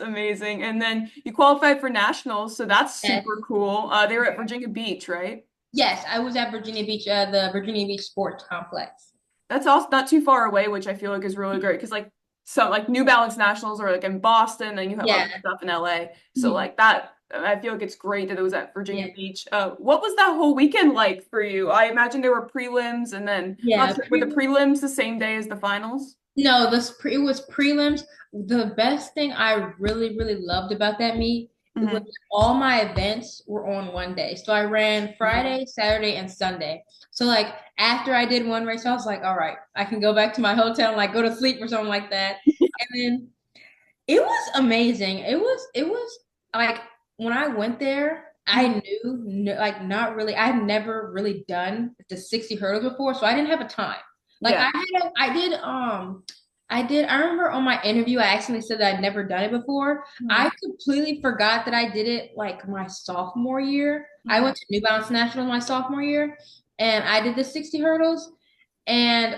Amazing. And then you qualified for nationals, so that's Yes. super cool. They were at Virginia Beach, right? Yes, I was at Virginia Beach, the Virginia Beach Sports Complex. That's also not too far away, which I feel like is really great because like New Balance nationals are like in Boston, and you have Yeah. other stuff in LA. So Mhm. like that, I feel like it's great that it was at Virginia Yeah. Beach. What was that whole weekend like for you? I imagine there were prelims, and then not Yeah. sure, were the prelims the same day as the finals? No, it was prelims. The best thing I really, really loved about that meet, it was Hmm. all my events were on one day. So I ran Friday, Saturday, and Sunday. So like after I did one race, I was like, all right, I can go back to my hotel and like go to sleep or something like that. And then it was amazing. It was like when I went there, I knew like not really. I had never really done the 60 hurdles before, so I didn't have a time. Like Yeah. I did. I remember on my interview, I accidentally said that I'd never done it before. I Hmm. completely forgot that I did it like my sophomore year. I Hmm. went to New Balance National my sophomore year, and I did the 60 hurdles, and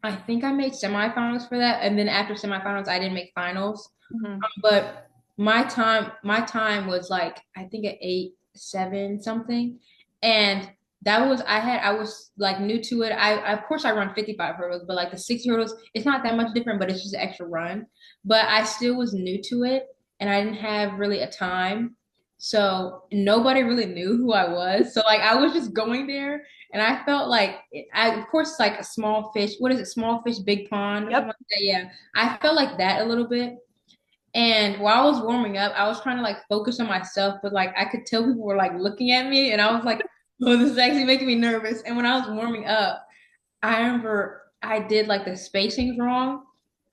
I think I made semifinals for that, and then after semifinals, I didn't make finals. Hmm. But my time was like I think at 8, 7 something, and I was like new to it. I of course I run 55 hurdles, but like the 60 hurdles, it's not that much different, but it's just an extra run. But I still was new to it, and I didn't have really a time, so nobody really knew who I was. So like I was just going there, and I felt like of course it's like a small fish. What is it? Small fish, big pond or something Yep. like that. Yeah, I felt like that a little bit. And while I was warming up, I was trying to like focus on myself, but like I could tell people were like looking at me, and I was like, "Oh, this is actually making me nervous." And when I was warming up, I remember I did like the spacings wrong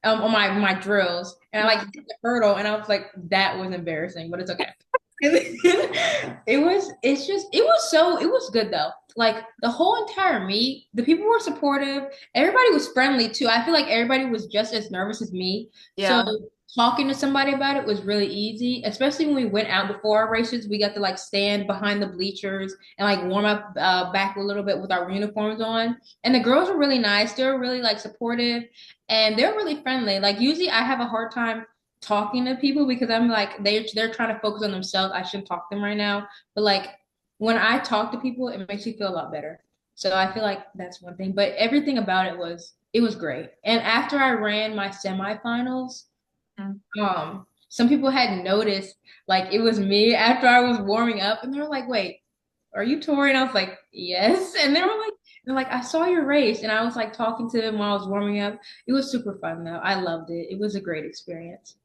on my drills, and I like Mhm. hit the hurdle, and I was like, "That was embarrassing," but it's okay. And then it was good though. Like the whole entire meet, the people were supportive. Everybody was friendly too. I feel like everybody was just as nervous as me. So Yeah. talking to somebody about it was really easy, especially when we went out before our races. We got to like stand behind the bleachers and like warm up back a little bit with our uniforms on. And the girls were really nice. They were really like supportive and they're really friendly. Like usually I have a hard time talking to people because I'm like they're trying to focus on themselves. I shouldn't talk to them right now. But like when I talk to people, it makes me feel a lot better. So I feel like that's one thing. But everything about it was great. And after I ran my semifinals, Mhm. some people had noticed like it was me after I was warming up, and they were like, "Wait, are you Tori?" And I was like, "Yes." And they're like, "I saw your race," and I was like talking to them while I was warming up. It was super fun though. I loved it. It was a great experience.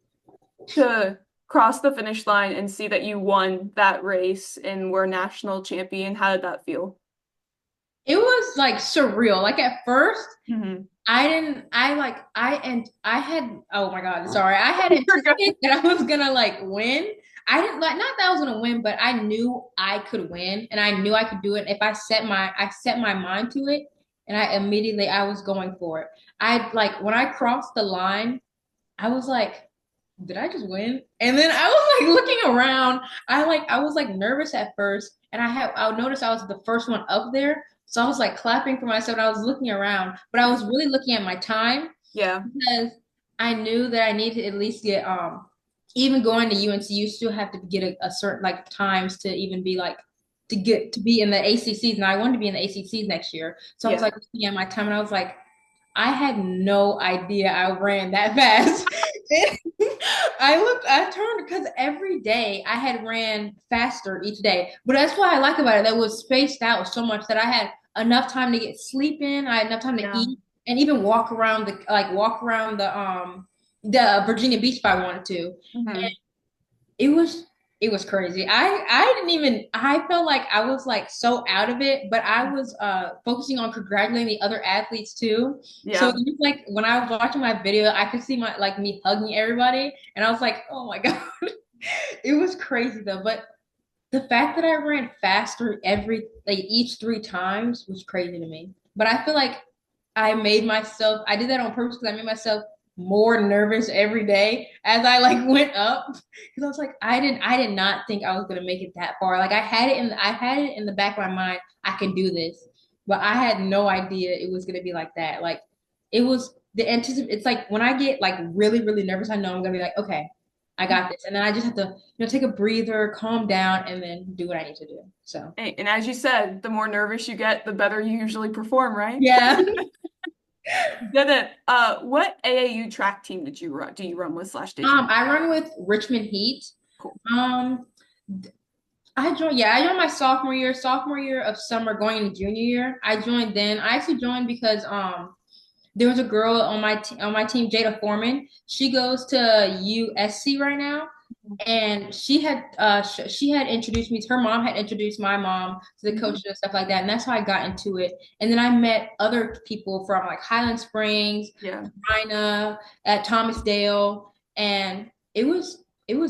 To cross the finish line and see that you won that race and were national champion, how did that feel? It was like surreal. Like at first, Hmm. I didn't. I like. I had. Oh my God. Sorry. I had You're good. anticipated that I was gonna like win. I didn't like. Not that I was gonna win, but I knew I could win, and I knew I could do it. If I set my mind to it, and I was going for it. I like when I crossed the line. I was like, did I just win? And then I was like looking around. I was like nervous at first, and I noticed I was the first one up there. So I was like clapping for myself and I was looking around, but I was really looking at my time Yeah. because I knew that I needed to at least get even going to UNC, you still have to get a certain like times to even be like to get to be in the ACCs, and I wanted to be in the ACCs next year. So I was Yeah. like looking at my time, and I was like, I had no idea I ran that fast. I turned because every day I had ran faster each day. But that's what I like about it. That was spaced out so much that I had enough time to get sleep in. I had enough time to Yeah. eat and even walk around the Virginia Beach if I wanted to. Hmm. It was it was crazy. I didn't even I felt like I was like so out of it, but I was focusing on congratulating the other athletes too. So it Yeah. was like when I was watching my video, I could see my like me hugging everybody, and I was like, oh my God. It was crazy though. But the fact that I ran faster each 3 times was crazy to me. But I feel like I did that on purpose because I made myself more nervous every day as I like went up because I was like I did not think I was gonna make it that far. Like I had it in the back of my mind I can do this, but I had no idea it was gonna be like that. Like it was the anticipate. It's like when I get like really nervous, I know I'm gonna be like okay. I got this. And then I just have to, take a breather, calm down, and then do what I need to do. So, And as you said, the more nervous you get, the better you usually perform, right? yeah. Did it. What AAU track team did you run? Do you run with slash did you? I run with Richmond Heat. Cool. Um, I joined my sophomore year of summer going into junior year. I joined then. I actually joined because there was a girl on on my team, Jada Foreman. She goes to USC right now, and she had introduced me to her mom had introduced my mom to the Mhm. coaches and stuff like that, and that's how I got into it. And then I met other people from like Highland Springs, Yeah. China, at Thomas Dale, and it was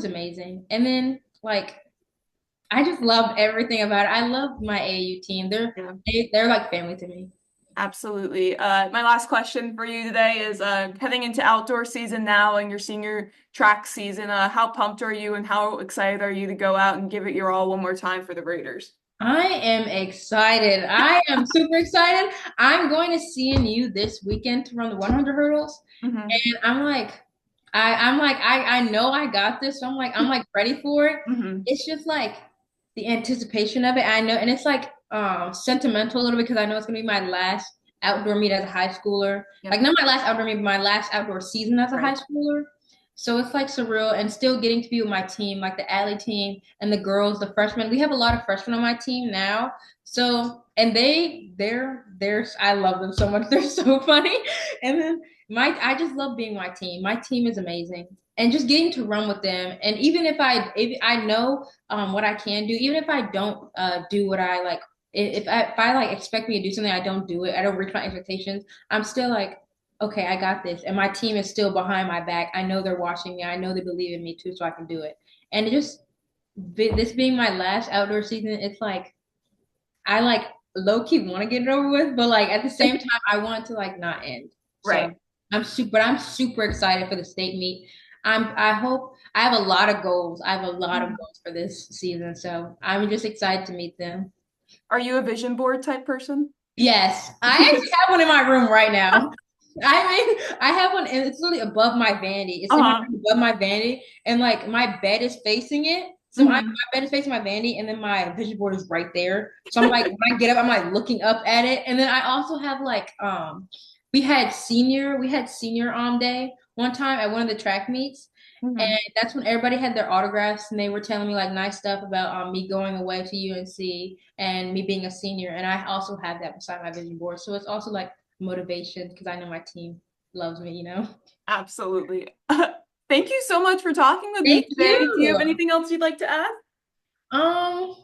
amazing. And then like I just loved everything about it. I love my AAU team. Yeah. They're like family to me. Absolutely. My last question for you today is heading into outdoor season now and your senior track season. How pumped are you and how excited are you to go out and give it your all one more time for the Raiders? I am excited. I am super excited. I'm going to CNU this weekend to run the 100 hurdles, Hmm. and I know I got this. So I'm like ready for it. Hmm. It's just like the anticipation of it. I know, and it's like sentimental a little bit because I know it's gonna be my last outdoor meet as a high schooler. Like Yep. not my last outdoor meet, but my last outdoor season as a high Right. schooler. So it's like surreal and still getting to be with my team, like the Atlee team and the girls, the freshmen. We have a lot of freshmen on my team now. So and they're I love them so much. They're so funny. And then I just love being my team. My team is amazing. And just getting to run with them. And even if I know what I can do, even if I don't do what I like, if I like expect me to do something, I don't do it. I don't reach my expectations. I'm still like, okay, I got this, and my team is still behind my back. I know they're watching me. I know they believe in me too, so I can do it. And it just this being my last outdoor season, it's like I like low key want to get it over with, but like at the same time, I want it to like not end. So Right. I'm super excited for the state meet. I hope I have a lot of goals. I have a lot of Mhm. goals for this season, so I'm just excited to meet them. Are you a vision board type person? Yes, I actually have one in my room right now. I have one, and it's literally above my vanity. It's in my Uh-huh. room above my vanity, and like my bed is facing it. So my Hmm. bed is facing my vanity, and then my vision board is right there. So I'm like, when I get up, I'm like looking up at it, and then I also have like we had senior day one time at one of the track meets, and Hmm. that's when everybody had their autographs, and they were telling me like nice stuff about me going away to UNC and me being a senior. And I also have that beside my vision board. So it's also like motivation because I know my team loves me, you know? Absolutely. Thank you so much for talking with me Thank today. Do you have you. anything else you'd like to add? Um,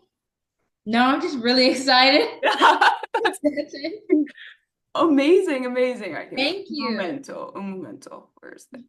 no, I'm just really excited. That's That's it. amazing, amazing. I can Thank un you. momento, un momento. Where's that?